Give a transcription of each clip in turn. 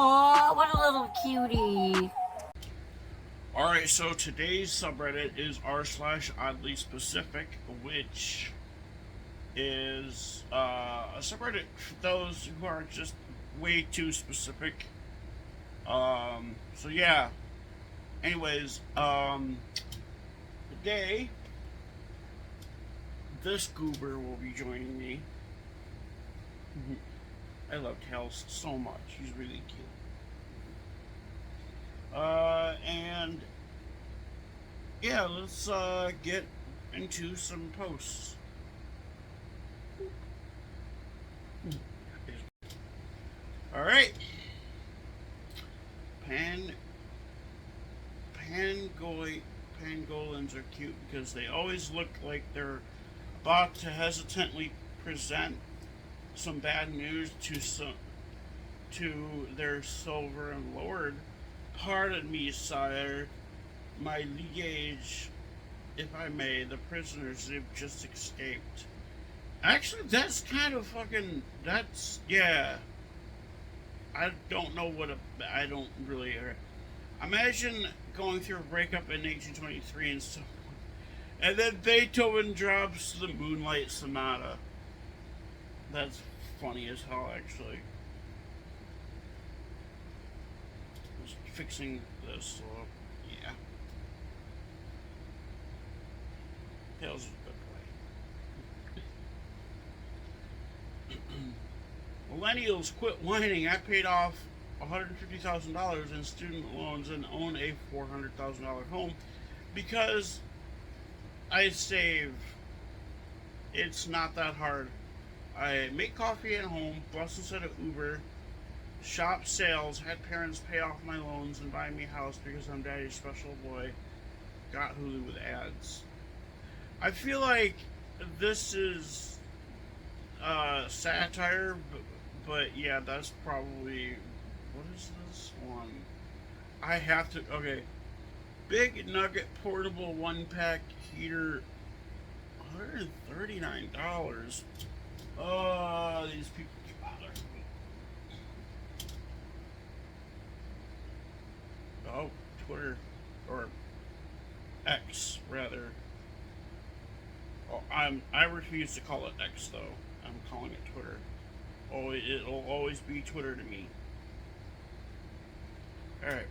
Oh, what a little cutie. Alright, so today's subreddit is r/OddlySpecific, which is a subreddit for those who are just way too specific. So yeah. Anyways, today this goober will be joining me. I love Tails so much. He's really cute. And yeah, let's get into some posts. All right. Pangolins are cute because they always look like they're about to hesitantly present some bad news to their sovereign lord. Pardon me, sire. My liege, if I may, the prisoners have just escaped. Actually, that's kind of fucking. That's. Yeah. I don't know what a. I don't really. Imagine going through a breakup in 1823 and so. And then Beethoven drops the Moonlight Sonata. That's funny as hell, actually. Just fixing this, so yeah. Tails is a good boy. Millennials, quit whining. I paid off $150,000 in student loans and own a $400,000 home because I save. It's not that hard. I make coffee at home, bus instead of Uber, shop sales, had parents pay off my loans and buy me a house because I'm daddy's special boy, got Hulu with ads. I feel like this is satire, but yeah, that's probably. What is this one? I have to. Okay. Big Nugget Portable 1-pack heater, $139. Oh, these people keep bothering me. Oh, Twitter. Or X, rather. Oh, I refuse to call it X, though. I'm calling it Twitter. Oh, it'll always be Twitter to me. Alright.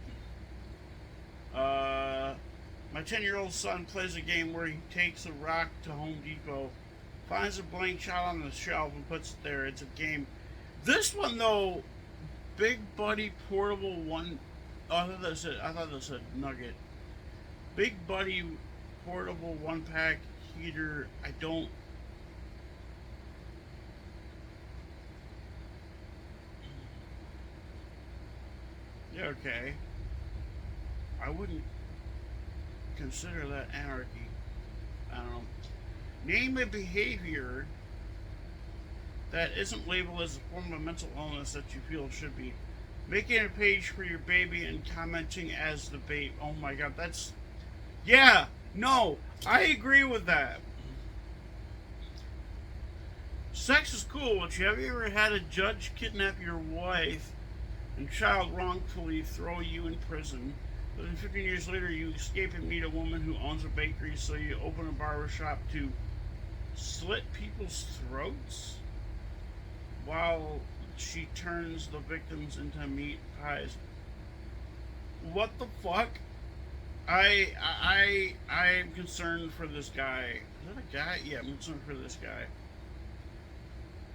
My 10-year-old son plays a game where he takes a rock to Home Depot, finds a blank shot on the shelf, and puts it there. It's a game. This one, though, Big Buddy Portable 1. Oh, I thought that said Nugget. Big Buddy Portable 1-pack heater. I don't. Yeah, okay. I wouldn't consider that anarchy. I don't know. Name a behavior that isn't labeled as a form of mental illness that you feel should be. Making a page for your baby and commenting as the babe. Oh my god, that's. Yeah! No! I agree with that. Sex is cool, but have you ever had a judge kidnap your wife and child wrongfully throw you in prison? But then 15 years later, you escape and meet a woman who owns a bakery, so you open a barber shop to slit people's throats while she turns the victims into meat pies. What the fuck? I'm concerned for this guy. Is that a guy? Yeah, I'm concerned for this guy.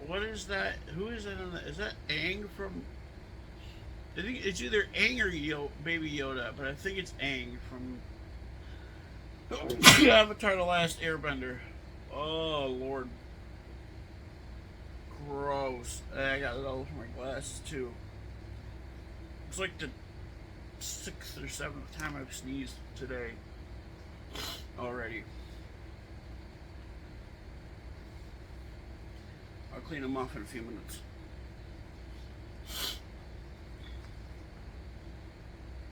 What is that? Who is that? Is that Aang from? I think it's either Aang or Baby Yoda, but I think it's Aang from Avatar: The Last Airbender. Oh Lord, gross! I got it all over my glasses too. It's like the 6th or 7th time I've sneezed today already. I'll clean them off in a few minutes.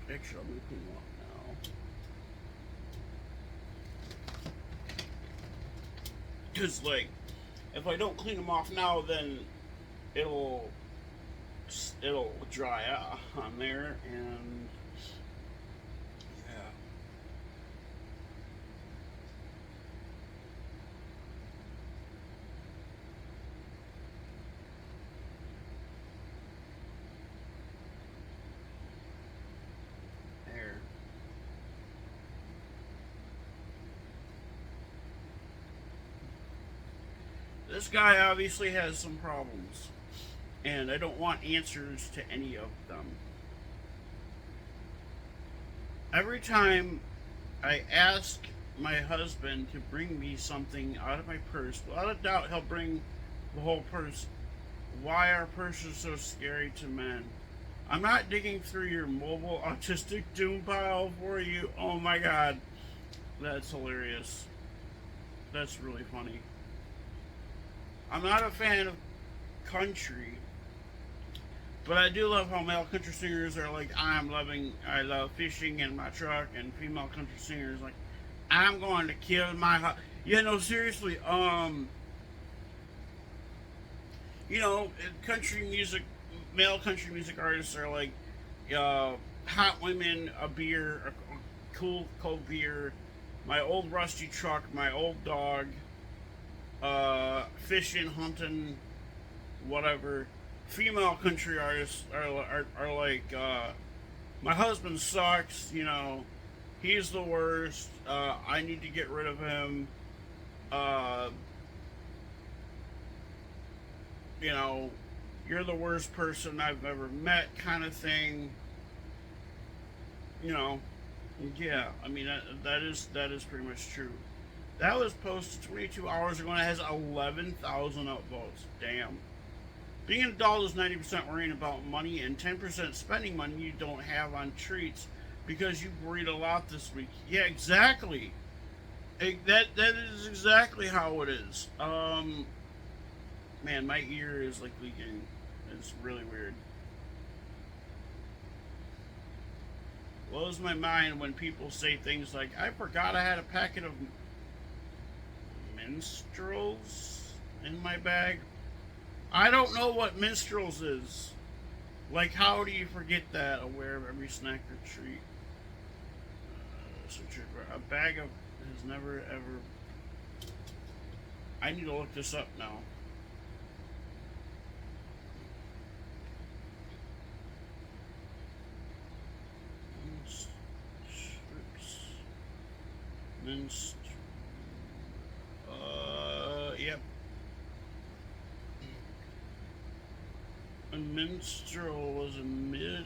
Actually, I'm gonna clean them off now. Because, like, if I don't clean them off now, then it'll it'll dry out on there, and yeah. There. This guy obviously has some problems, and I don't want answers to any of them. Every time I ask my husband to bring me something out of my purse, without a doubt he'll bring the whole purse. Why are purses so scary to men? I'm not digging through your mobile autistic doom pile for you. Oh my god. That's hilarious. That's really funny. I'm not a fan of country, but I do love how male country singers are like, I love fishing in my truck, and female country singers like, I'm going to kill my yeah, no, seriously, country music, male country music artists are like, hot women, a beer, a cool cold beer, my old rusty truck, my old dog, fishing, hunting, whatever. Female country artists are like, my husband sucks, he's the worst, I need to get rid of him, uh, you know, you're the worst person I've ever met, kind of thing. You know, yeah. I mean, that is pretty much true. That was posted 22 hours ago, and it has 11,000 upvotes. Damn. Being an adult is 90% worrying about money and 10% spending money you don't have on treats because you worried a lot this week. Yeah, exactly. That is exactly how it is. Man, my ear is like leaking. It's really weird. Blows my mind when people say things like, I forgot I had a packet of minstrels in my bag. I don't know what minstrels is. Like, how do you forget that? Aware of every snack or treat. A bag of has never ever. I need to look this up now. Minstrel. Yep. A minstrel was an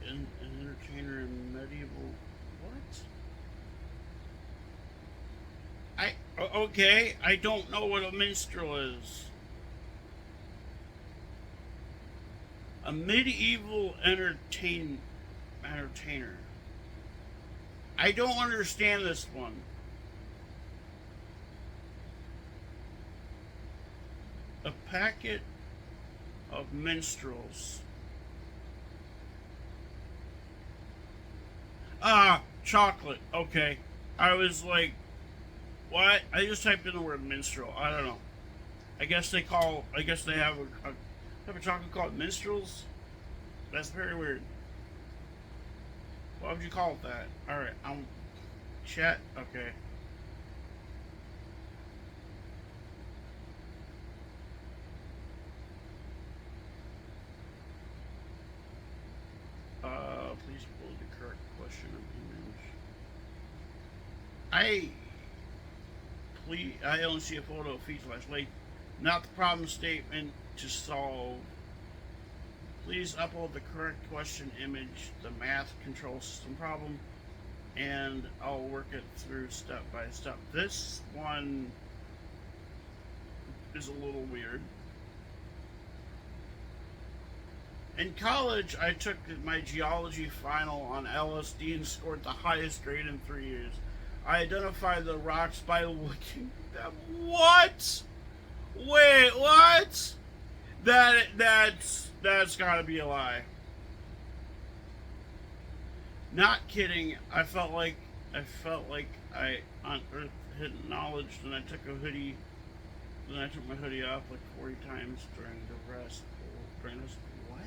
entertainer in medieval. What? Okay. I don't know what a minstrel is. A medieval entertainer. I don't understand this one. A packet of minstrels. Ah, chocolate. Okay. I was like, what? I just typed in the word minstrel. I don't know. I guess they have a chocolate called minstrels? That's very weird. Why would you call it that? Alright, chat. Okay. Please pull the correct question of image. I only see a photo of feet/lake, not the problem statement to solve. Please upload the correct question image, the math control system problem, and I'll work it through step by step. This one is a little weird. In college, I took my geology final on LSD and scored the highest grade in 3 years. I identified the rocks by looking at them. What? Wait, what? That's gotta be a lie. Not kidding. I felt like I unearthed hidden knowledge. Then I took a hoodie. Then I took my hoodie off like 40 times during the rest. What?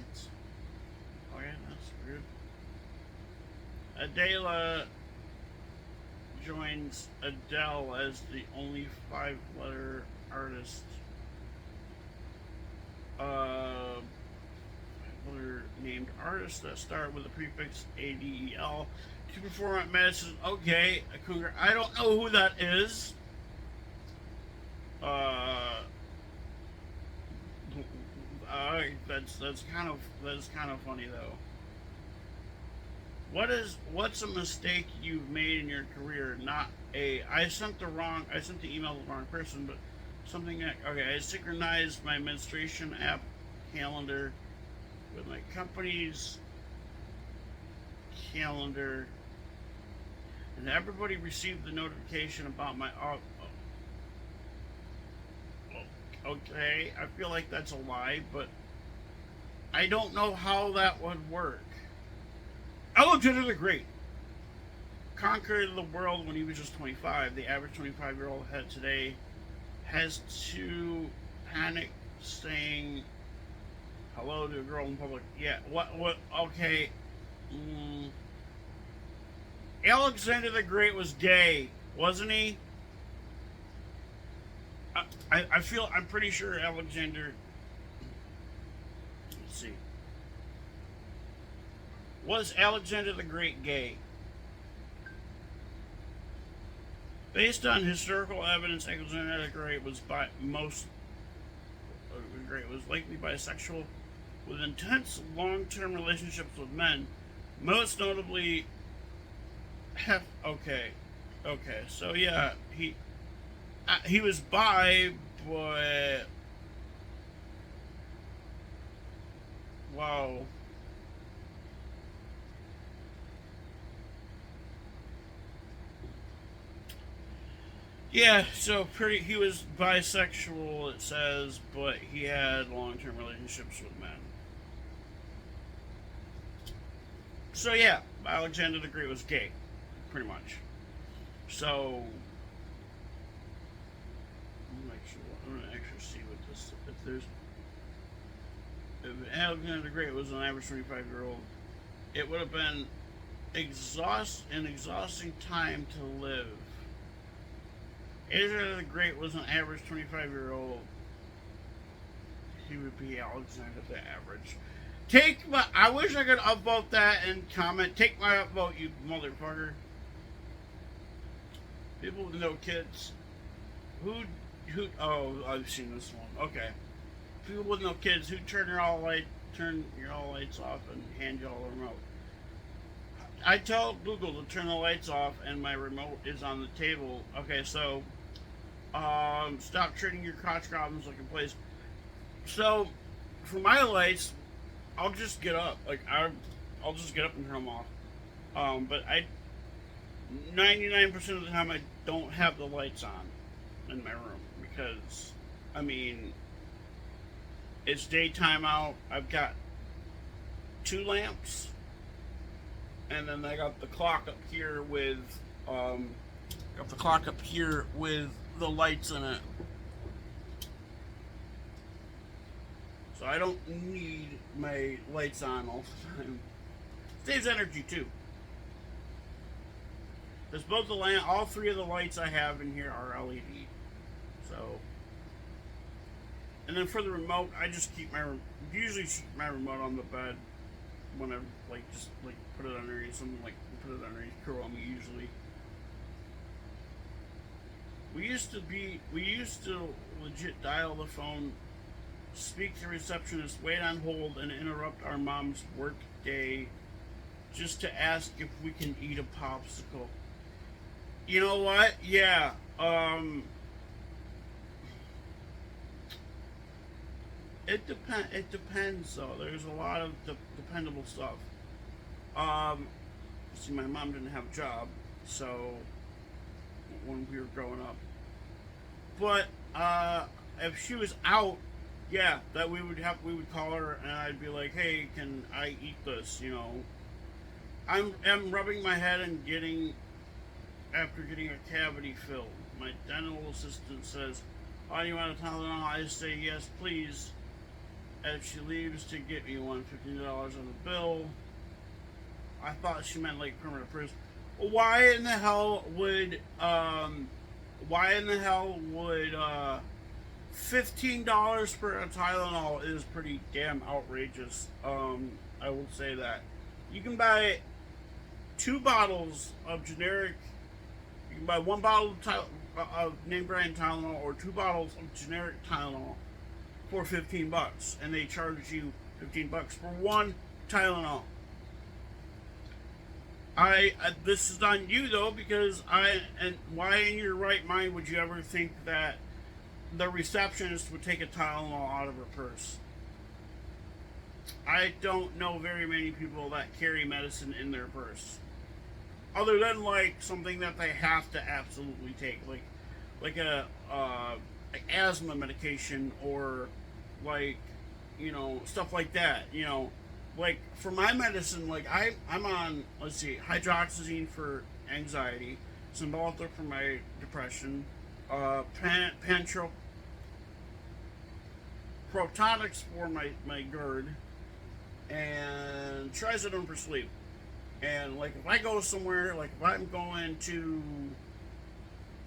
Okay, that's weird. Adela joins Adele as the only five-letter artist. Five-letter named artist that start with the prefix ADEL to perform at Madison. Okay, I don't know who that is. Uh, that's kind of funny though. What's a mistake you've made in your career? Not a I sent the email to the wrong person, but something that okay, I synchronized my administration app calendar with my company's calendar, and everybody received the notification about my okay, I feel like that's a lie, but I don't know how that would work. Alexander the Great conquered the world when he was just 25. The average 25-year-old head today has to panic saying hello to a girl in public. Yeah, okay. Alexander the Great was gay, wasn't he? I'm pretty sure Alexander, let's see. Was Alexander the Great gay? Based on historical evidence, Alexander the Great was likely bisexual, with intense long-term relationships with men, most notably. Okay, so yeah, he was bi, but wow. Yeah, so he was bisexual, it says, but he had long-term relationships with men. So yeah, Alexander the Great was gay, pretty much. So I'm gonna actually see what this if Alexander the Great was an average 25-year-old, it would have been an exhausting time to live. Alexander the Great was an average 25-year-old. He would be Alexander the average. I wish I could upvote that and comment. Take my upvote, you motherfucker. People with no kids. Oh, I've seen this one. Okay. People with no kids who turn your all lights off and hand you all a remote. I tell Google to turn the lights off and my remote is on the table. Okay, so stop treating your crotch goblins like a place. So for my lights, I'll just get up. I'll just get up and turn them off. But 99% of the time I don't have the lights on in my room because, I mean, it's daytime out. I've got 2 lamps, and then I got the clock up here with the lights in it. So I don't need my lights on all the time. Saves energy too. There's all 3 of the lights I have in here are LED. So, and then for the remote, I just usually keep my remote on the bed when I just put it underneath something, put it underneath Chrome usually. We used to legit dial the phone, speak to receptionist, wait on hold, and interrupt our mom's work day just to ask if we can eat a popsicle. You know what? Yeah. It depends though. There's a lot of dependable stuff. See, my mom didn't have a job, so when we were growing up. But if she was out, yeah, that we would call her and I'd be like, hey, can I eat this? You know, I'm rubbing my head and after getting a cavity filled. My dental assistant says, oh, you want a Tylenol? I say, yes, please. if she leaves to get me $150 on the bill. I thought she meant like permanent prison. Why in the hell would $15 for a Tylenol is pretty damn outrageous. I will say that. You can buy 2 bottles of generic. You can buy 1 bottle of name brand Tylenol or 2 bottles of generic Tylenol for $15, and they charge you $15 for 1 Tylenol. This is on you though, because why in your right mind would you ever think that the receptionist would take a Tylenol out of her purse? I don't know very many people that carry medicine in their purse, other than like something that they have to absolutely take, like a asthma medication, or like, stuff like that. Like for my medicine, like I'm on, let's see, hydroxyzine for anxiety, Cymbalta for my depression, protonics for my GERD, and trazodone for sleep. And like if I go somewhere, like if I'm going to,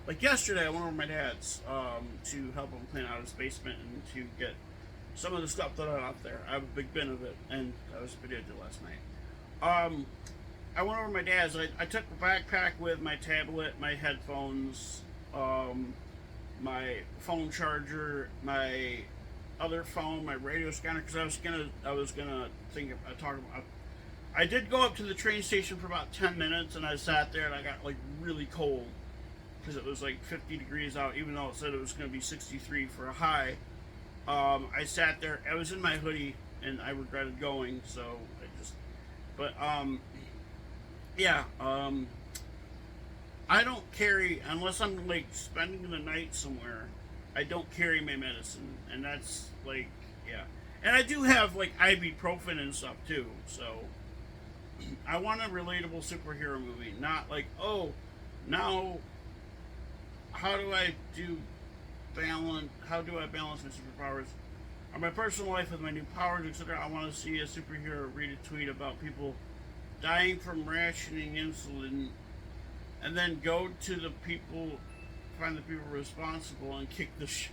like yesterday I went over to my dad's to help him clean out his basement and to get some of the stuff that I left there. I have a big bin of it, and that was what I did last night. I went over to my dad's. I took a backpack with my tablet, my headphones, my phone charger, my other phone, my radio scanner, because I was gonna talk about. I did go up to the train station for about 10 minutes, and I sat there and I got like really cold because it was like 50 degrees out, even though it said it was going to be 63 for a high. I sat there. I was in my hoodie, and I regretted going. So I don't carry, unless I'm like spending the night somewhere. I don't carry my medicine, and that's like, yeah. And I do have like ibuprofen and stuff too. So I want a relatable superhero movie, not like, oh, now how do I balance my superpowers or my personal life with my new powers, etc. I want to see a superhero read a tweet about people dying from rationing insulin, and then go to the people, find the people responsible, and kick the shit.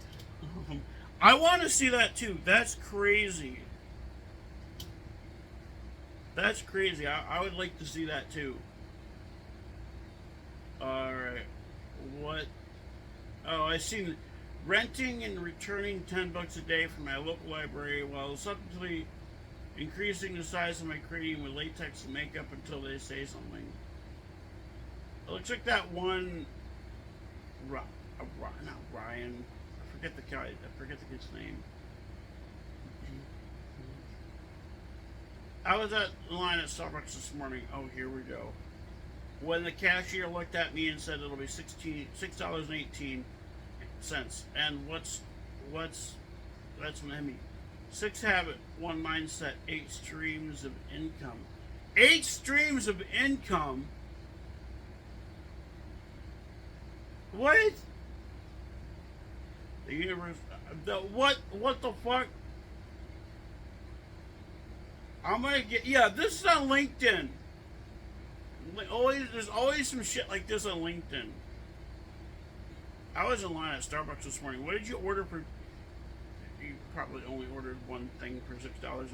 I want to see that too. That's crazy. That's crazy. I would like to see that too. Alright. What? Oh, I seen renting and returning $10 a day from my local library while subtly increasing the size of my cranium with latex and makeup until they say something. It looks like that one. Not Ryan. I forget the kid's name. I was at the line at Starbucks this morning. Oh, here we go. When the cashier looked at me and said it'll be $6.18, and what's that's an Emmy. 6 habit, 1 mindset, 8 streams of income. 8 streams of income. What? The universe. What the fuck? I'm gonna get. Yeah, this is on LinkedIn. There's always some shit like this on LinkedIn. I was in line at Starbucks this morning. What did you order for? You probably only ordered one thing for $6.18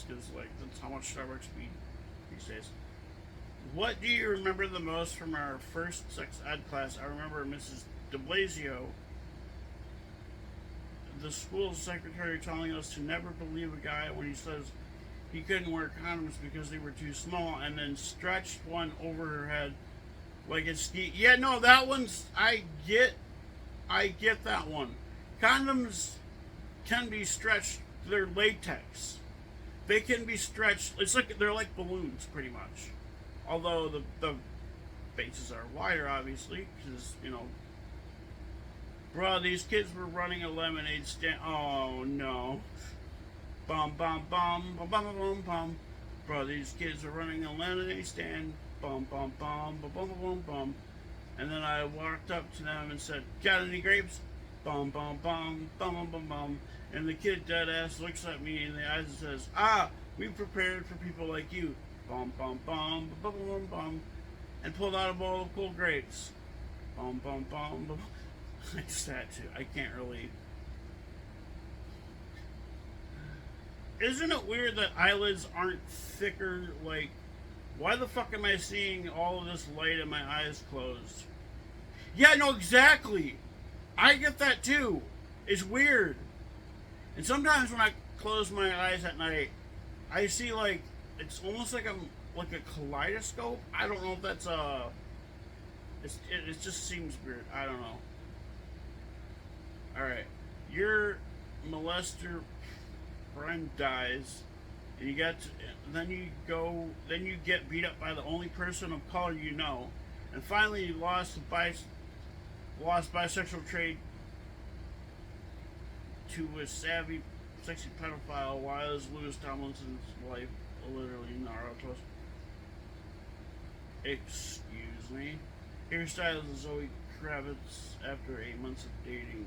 because like that's how much Starbucks be these days. What do you remember the most from our first sex ed class? I remember Mrs. De Blasio, the school secretary, telling us to never believe a guy when he says he couldn't wear condoms because they were too small, and then stretched one over her head like it's ski. Yeah, no, that one's I get that one. Condoms can be stretched. They're latex. They can be stretched. It's like they're like balloons, pretty much. Although the bases are wider, obviously, because bro, these kids were running a lemonade stand. Oh no. Bum bum bum bum bum bum bum. Bro, these kids are running a lemonade stand. Bum bum bum bum bum bum bum. And then I walked up to them and said, "Got any grapes?" Bum bum bum bum bum bum bum. And the kid dead ass looks at me in the eyes and says, "Ah, we prepared for people like you." Bum bum bum bum bum bum bum. And pulled out a bowl of cold grapes. Bum bum bum bum. I just had to. I can't really. Isn't it weird that eyelids aren't thicker? Like, why the fuck am I seeing all of this light and my eyes closed? Yeah, no, exactly. I get that too. It's weird. And sometimes when I close my eyes at night, I see like it's almost like I'm like a kaleidoscope. I don't know if that's it just seems weird. I don't know. All right, your molester friend dies, and then you get beat up by the only person of color you know, and finally you lost bisexual trait to a savvy, sexy pedophile. Why is Lewis Tomlinson's life literally Naruto? Excuse me. Hairstylist Zoe Kravitz after 8 months of dating.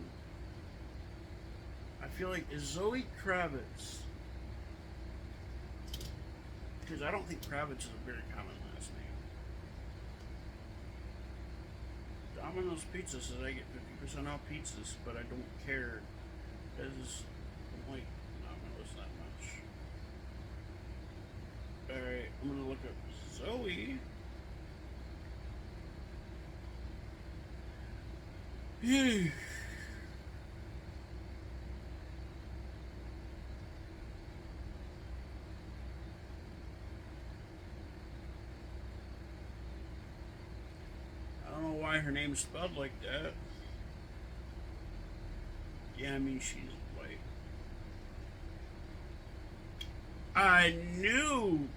I feel like is Zoe Kravitz, because I don't think Kravitz is a very common last name. Domino's Pizza says I get 50% off pizzas, but I don't care because I don't like Domino's that much. Alright, I'm gonna look up Zoe. I don't know why her name's spelled like that. Yeah, I mean, she's white. I knew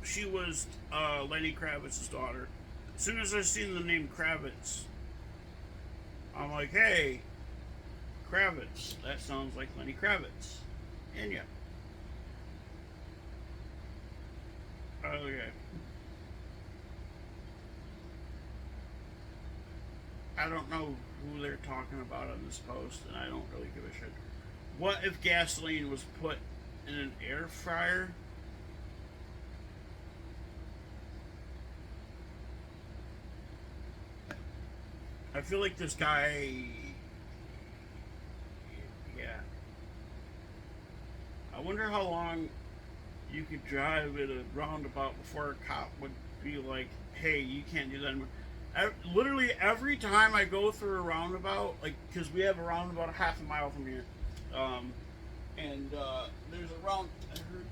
she was Lenny Kravitz's daughter. As soon as I seen the name Kravitz, I'm like, hey, Kravitz. That sounds like Lenny Kravitz. And yeah. Okay. I don't know who they're talking about on this post, and I don't really give a shit. What if gasoline was put in an air fryer? I feel like this guy. Yeah. I wonder how long you could drive at a roundabout before a cop would be like, hey, you can't do that anymore. Literally every time I go through a roundabout, like, because we have a roundabout a half a mile from here, and there's a round. I heard.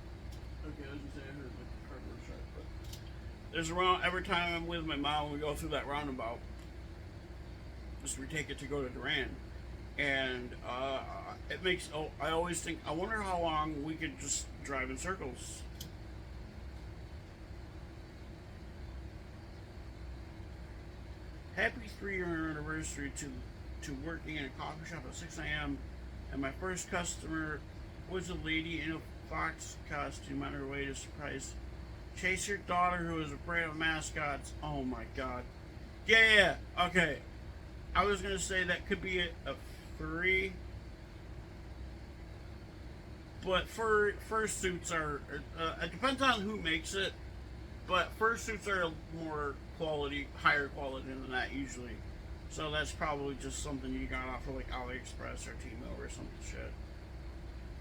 Okay, I was gonna say I heard like the car door shut, but there's a round every time I'm with my mom. We go through that roundabout. Just we take it to go to Duran, and it makes. Oh, I always think. I wonder how long we could just drive in circles. Happy 3-year anniversary to working in a coffee shop at 6 a.m. And my first customer was a lady in a fox costume on her way to surprise chase her daughter who was afraid of mascots. Oh my god. Yeah. Okay. I was gonna say that could be a furry, but fursuits are. It depends on who makes it. But fursuits are more quality, higher quality than that usually. So that's probably just something you got off of like AliExpress or Temu or some shit.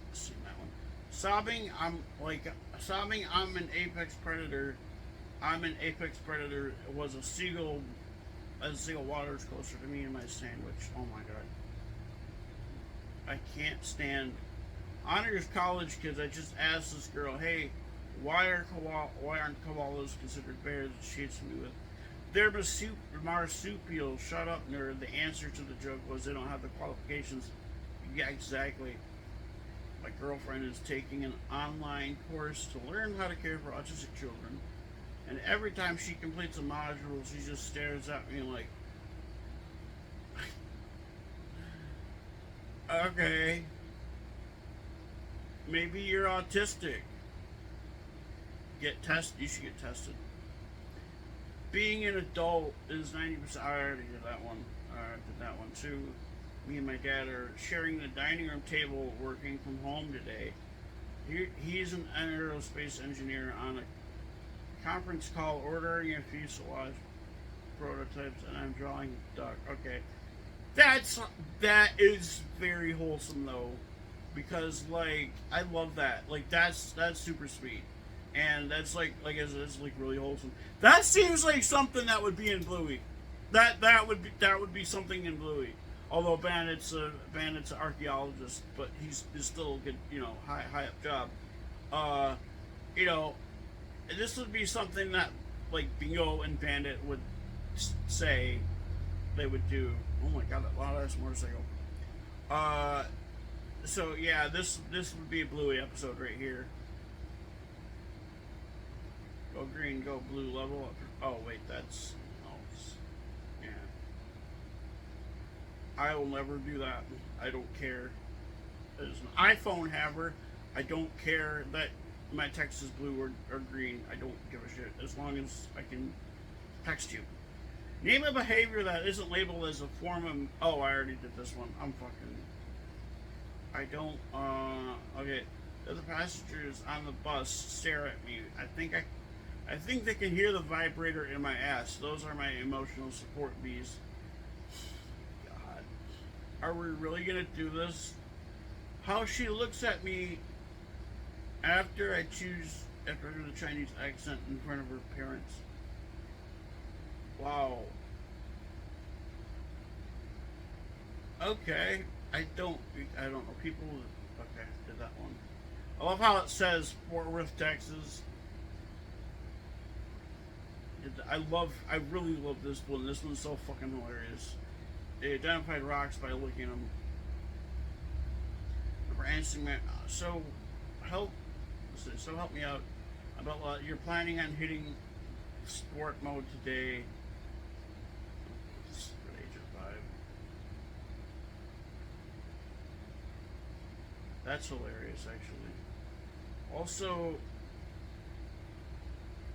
Let's see that one. Sobbing. I'm an apex predator. I'm an apex predator. It was a seagull. A seagull water is closer to me and my sandwich. Oh my god. I can't stand honors college kids. I just asked this girl, hey, why aren't koalas considered bears? She hits me with, they're marsupial. Shut up, nerd. The answer to the joke was they don't have the qualifications. Yeah, exactly. My girlfriend is taking an online course to learn how to care for autistic children, and every time she completes a module, she just stares at me like, okay, maybe you're autistic. You should get tested. Being an adult is 90%. I already did that one. I did that one too. me and my dad are sharing the dining room table working from home today. He's an aerospace engineer on a conference call ordering a fuselage prototypes, and I'm drawing duck. Okay, that is very wholesome though, because like I love that. Like that's super sweet, and that's like it's like really wholesome. That seems like something that would be in Bluey. That would be something in Bluey. Although Bandit's an archaeologist, but he's still a good, high up job. Uh, you know, this would be something that like Bingo and Bandit would say they would do. Oh my god, wow, that's a motorcycle. So yeah, this would be a Bluey episode right here. Go green, go blue, level up. Oh wait, that's yeah. I will never do that. I don't care. As an iPhone haver, I don't care that my text is blue or green. I don't give a shit as long as I can text you. Name a behavior that isn't labeled as a form of. Oh, I already did this one. I'm fucking. I don't. Okay. The passengers on the bus stare at me. I think they can hear the vibrator in my ass. Those are my emotional support bees. God. Are we really gonna do this? How she looks at me after I do the Chinese accent in front of her parents. Wow. Okay. I don't know. People. Okay, did that one. I love how it says Fort Worth, Texas. I really love this one. This one's so fucking hilarious. They identified rocks by looking at them. For answering my, so help me out about what you're planning on hitting sport mode today. For the age of 5. That's hilarious, actually. Also,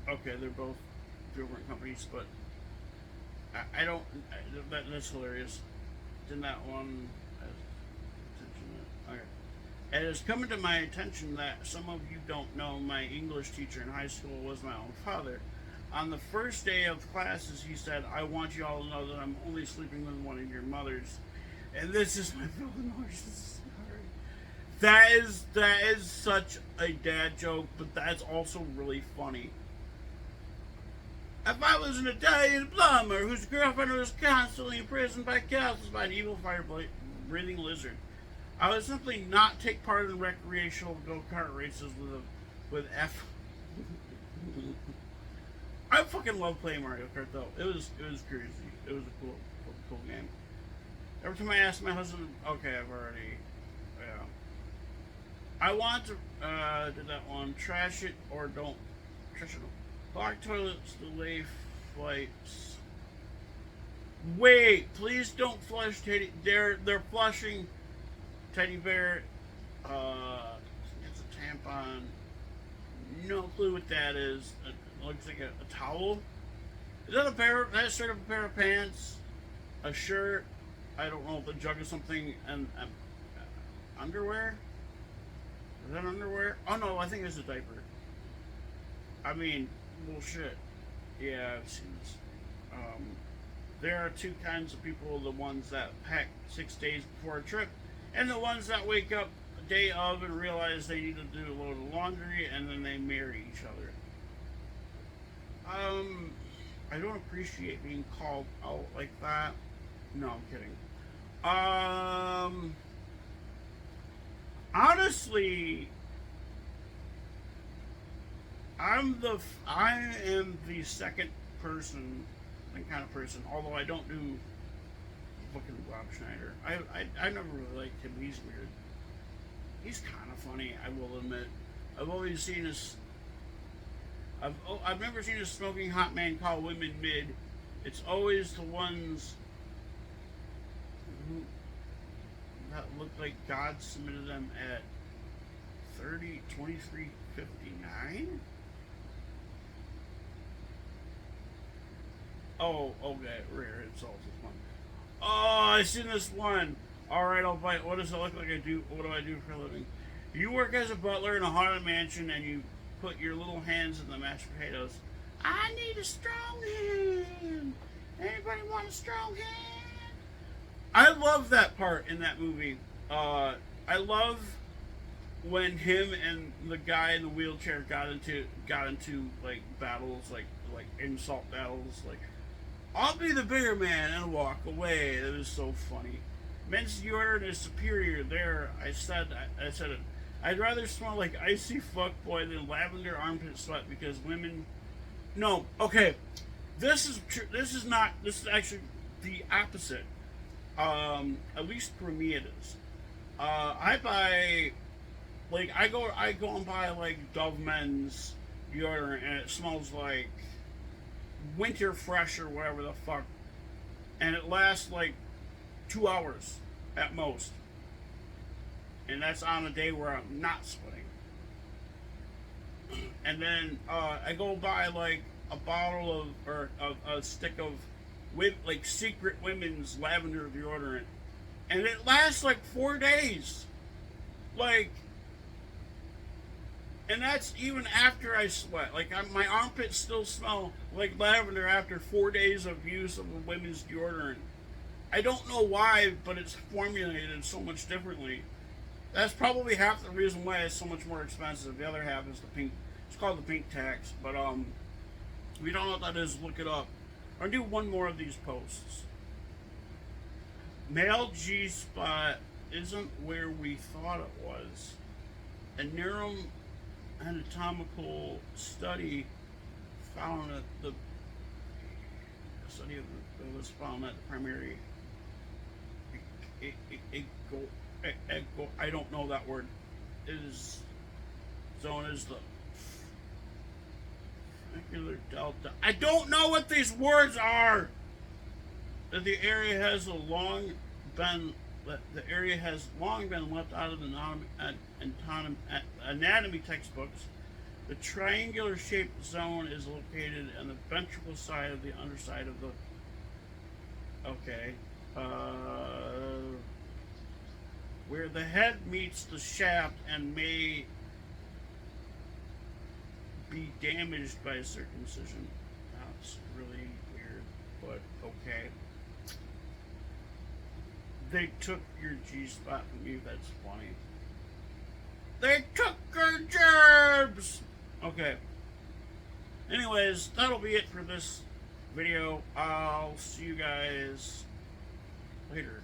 okay, they're both different companies, but I don't. That's hilarious. Didn't that one? Okay. It has come to my attention that some of you don't know my English teacher in high school was my own father. On the first day of classes, he said, "I want you all to know that I'm only sleeping with one of your mothers," and this is my fellow Norse. That is such a dad joke, but that's also really funny. If I was an Italian plumber whose girlfriend was constantly imprisoned by castles by an evil fire-breathing lizard, I would simply not take part in recreational go-kart races with F. I fucking love playing Mario Kart though. It was crazy. It was a cool game. Every time I ask my husband, okay, I've already, yeah. I want to do that one. Trash it or don't. Trash it. Block toilets, delay flights. Wait, please don't flush Teddy. They're flushing Teddy Bear. It's a tampon. No clue what that is. It looks like a towel. Is that that's sort of a pair of pants? A shirt? I don't know if the jug is something. And underwear? Is that underwear? Oh no, I think it's a diaper. I mean, bullshit. Yeah, I've seen this. There are two kinds of people: the ones that pack 6 days before a trip, and the ones that wake up the day of and realize they need to do a load of laundry, and then they marry each other. I don't appreciate being called out like that. No, I'm kidding. Honestly, I am the second person, kind of person. Although I don't do fucking Rob Schneider. I never really liked him. He's weird. He's kind of funny, I will admit. I've always seen his. I've never seen a smoking hot man call women mid. It's always the ones who that look like God submitted them at 23:59. Oh, okay, rare. It's all this one. Oh, I seen this one. Alright, I'll bite. What does it look like I do? What do I do for a living? You work as a butler in a haunted mansion and you put your little hands in the mashed potatoes. I need a strong hand. Anybody want a strong hand? I love that part in that movie. I love when him and the guy in the wheelchair got into like battles, like insult battles. Like, I'll be the bigger man and walk away. It was so funny. Men's deodorant is superior. There, I said it. I'd rather smell like icy fuckboy than lavender armpit sweat because women. No, okay. This is true. This is not. This is actually the opposite. At least for me, it is. I buy, like, I go and buy like Dove Men's deodorant, and it smells like winter fresh or whatever the fuck, and it lasts like 2 hours at most, and that's on a day where I'm not sweating. And then I go buy like a bottle of or a stick of with like Secret Women's lavender deodorant, and it lasts like 4 days, like, and that's even after I sweat. Like, my armpits still smell like lavender after 4 days of use of a women's deodorant. I don't know why, but it's formulated so much differently. That's probably half the reason why it's so much more expensive. The other half is the pink. It's called the pink tax. But if you don't know what that is, look it up. I'll do one more of these posts. Male G-spot isn't where we thought it was. A neuroanatomical study found that the study of the was found that the primary I don't know that word is zone is the regular delta. I don't know what these words are. That the area has long been left out of the anatomy textbooks. The triangular shaped zone is located on the ventricle side of the underside of the. Okay. Where the head meets the shaft and may be damaged by circumcision. That's really weird, but okay. They took your G-spot from you, that's funny. They took your germs! Okay. Anyways, that'll be it for this video. I'll see you guys later.